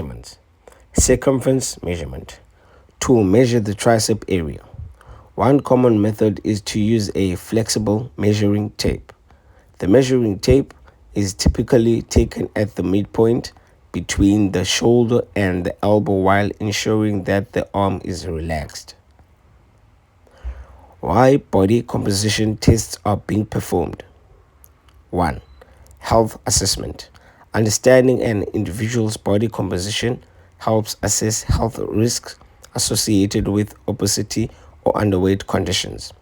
measurements. Circumference measurement. To measure the tricep area. One common method is to use a flexible measuring tape. The measuring tape is typically taken at the midpoint between the shoulder and the elbow while ensuring that the arm is relaxed. Why body composition tests are being performed? 1. Health assessment. Understanding an individual's body composition helps assess health risks associated with obesity or underweight conditions.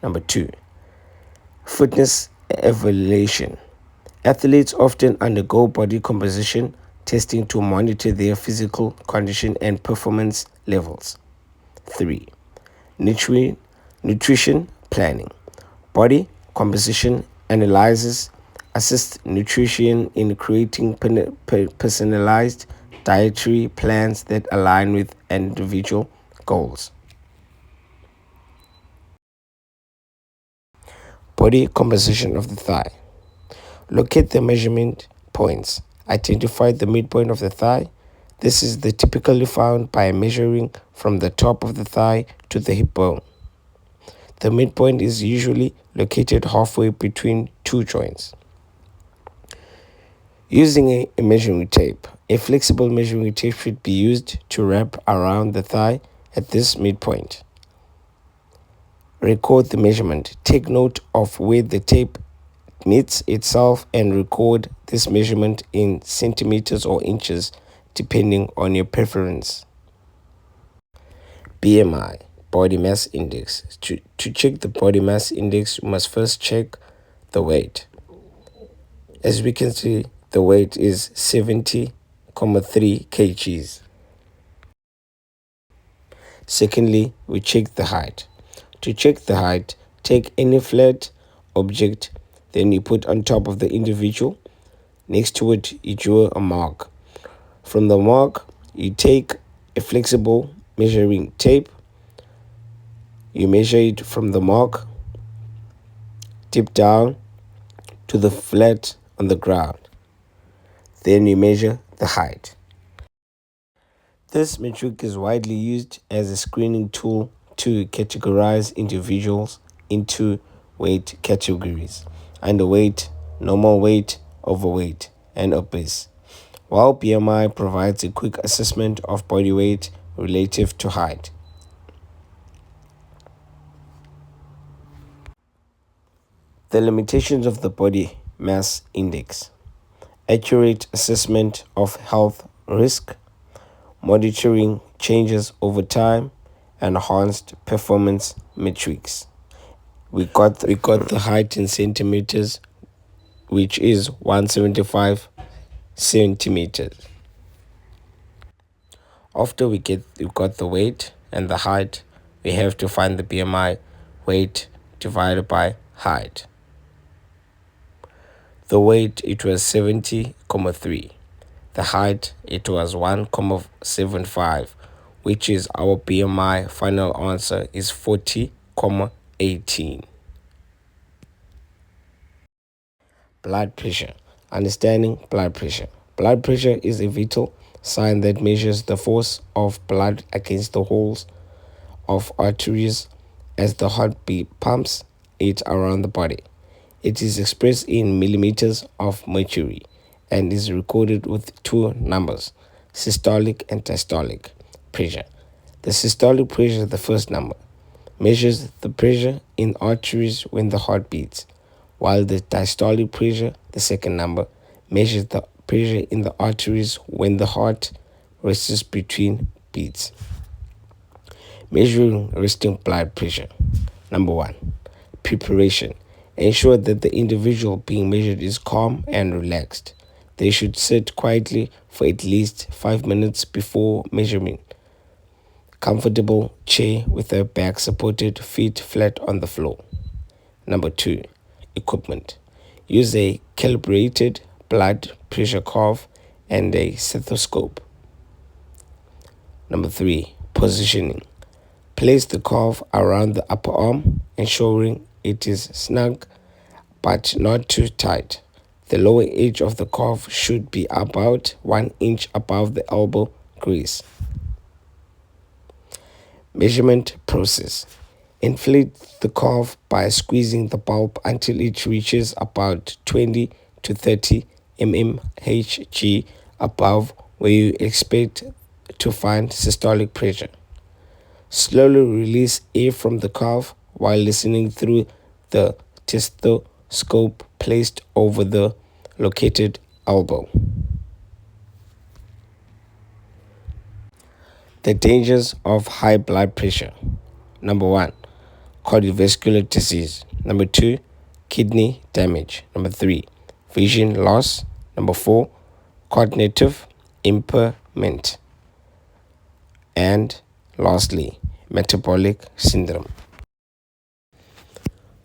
Number 2. Fitness evaluation. Athletes often undergo body composition testing to monitor their physical condition and performance levels. 3. Nutrition planning. Body composition analysis assists nutrition in creating personalized dietary plans that align with individual goals. Body composition of the thigh. Locate the measurement points. Identify the midpoint of the thigh. This is typically found by measuring from the top of the thigh to the hip bone. The midpoint is usually located halfway between two joints. Using a measuring tape. A flexible measuring tape should be used to wrap around the thigh at this midpoint. Record the measurement. Take note of where the tape meets itself and record this measurement in centimeters or inches depending on your preference. BMI, body mass index. To check the body mass index, you must first check the weight. As we can see, the weight is 70.3 kgs. Secondly, we check the height. To check the height, take any flat object, then you put on top of the individual. Next to it, you draw a mark. From the mark, you take a flexible measuring tape. You measure it from the mark, tip down to the flat on the ground. Then you measure the height. This metric is widely used as a screening tool to categorize individuals into weight categories: underweight, normal weight, overweight, and obese. While BMI provides a quick assessment of body weight relative to height. The limitations of the body mass index: accurate assessment of health risk, monitoring changes over time, enhanced performance metrics. We got the height in centimeters, which is 175 centimeters. After we got the weight and the height, we have to find the BMI, weight divided by height. The weight, it was 70.3. The height, it was 1.75, which is our BMI final answer is 40.18. Blood pressure. Understanding blood pressure. Blood pressure is a vital sign that measures the force of blood against the walls of arteries as the heartbeat pumps it around the body. It is expressed in millimeters of mercury and is recorded with two numbers, systolic and diastolic pressure. The systolic pressure, the first number, measures the pressure in arteries when the heart beats, while the diastolic pressure, the second number, measures the pressure in the arteries when the heart rests between beats. Measuring resting blood pressure. Number 1, preparation. Ensure that the individual being measured is calm and relaxed. They should sit quietly for at least 5 minutes before measuring. Comfortable chair with their back supported, feet flat on the floor. Number 2, equipment. Use a calibrated blood pressure cuff and a stethoscope. Number 3, positioning. Place the cuff around the upper arm, ensuring it is snug but not too tight. The lower edge of the calf should be about 1 inch above the elbow crease. Measurement process. Inflate the calf by squeezing the bulb until it reaches about 20 to 30 mmHg above where you expect to find systolic pressure. Slowly release air from the calf while listening through the stethoscope placed over the located elbow. The dangers of high blood pressure. Number 1, cardiovascular disease. Number 2, kidney damage. Number 3, vision loss. Number 4, cognitive impairment. And lastly, metabolic syndrome.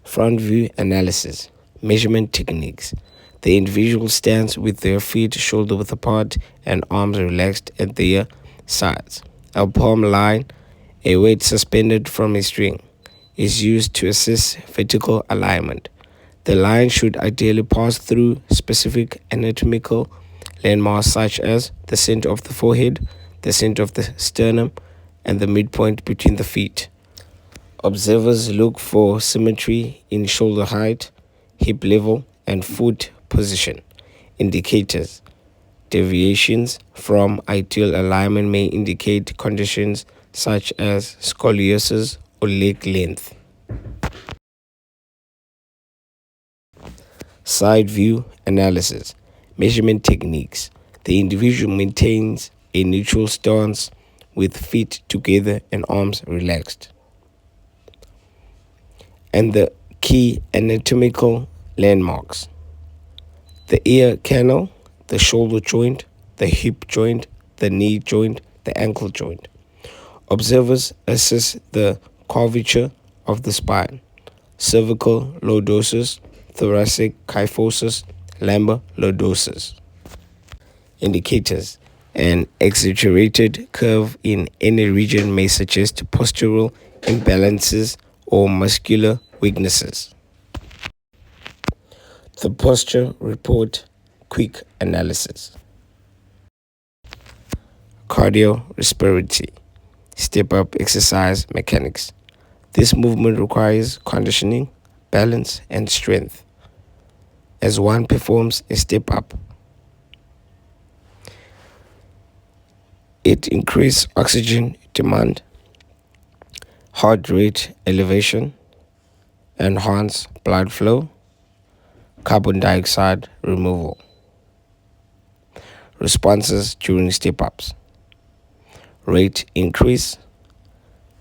Front view analysis. Measurement techniques. The individual stands with their feet shoulder width apart and arms relaxed at their sides. A palm line, a weight suspended from a string, is used to assess vertical alignment. The line should ideally pass through specific anatomical landmarks such as the center of the forehead, the center of the sternum, and the midpoint between the feet. Observers look for symmetry in shoulder height, hip level, and foot position. Indicators. Deviations from ideal alignment may indicate conditions such as scoliosis or leg length. Side view analysis. Measurement techniques. The individual maintains a neutral stance with feet together and arms relaxed. And the key anatomical landmarks: the ear canal, the shoulder joint, the hip joint, the knee joint, the ankle joint. Observers assess the curvature of the spine, cervical lordosis, thoracic kyphosis, lumbar lordosis. Indicators. An exaggerated curve in any region may suggest postural imbalances or muscular weaknesses. The posture report quick analysis. Cardiorespiratory step-up exercise mechanics. This movement requires conditioning, balance, and strength as one performs a step-up. It increases oxygen demand, heart rate elevation, enhance blood flow, carbon dioxide removal. Responses during step-ups. Rate increase,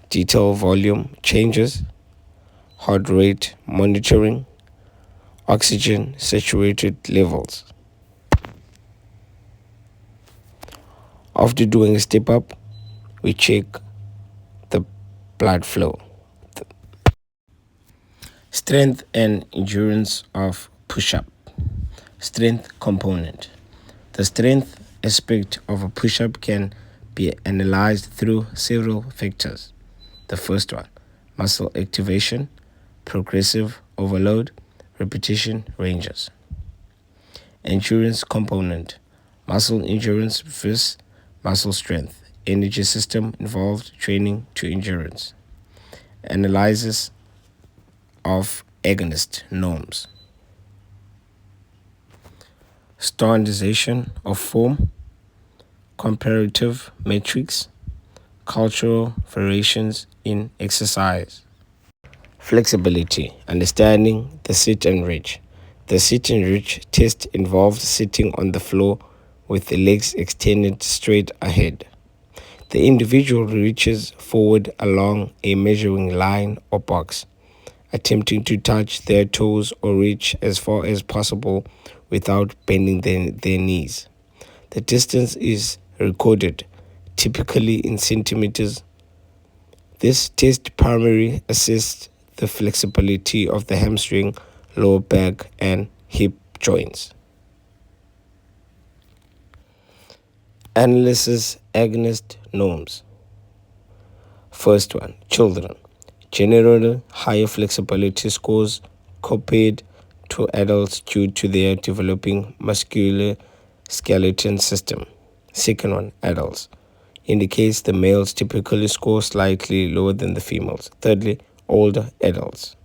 detail volume changes, heart rate monitoring, oxygen saturated levels. After doing a step-up, we check the blood flow. Strength and endurance of push-up. Strength component. The strength aspect of a push-up can be analyzed through several factors. The first one, muscle activation, progressive overload, repetition ranges. Endurance component, muscle endurance versus muscle strength, energy system involved training to endurance. Analysis of agonist norms. Standardization of form, comparative metrics, cultural variations in exercise. Flexibility, understanding the sit and reach. The sit and reach test involves sitting on the floor with the legs extended straight ahead. The individual reaches forward along a measuring line or box, attempting to touch their toes or reach as far as possible without bending their knees. The distance is recorded, typically in centimeters. This test primarily assists the flexibility of the hamstring, lower back, and hip joints. Analysis agonist norms. First one, children. Generally higher flexibility scores compared to adults due to their developing muscular skeleton system. Second one, adults. Indicates the males typically score slightly lower than the females. Thirdly, older adults.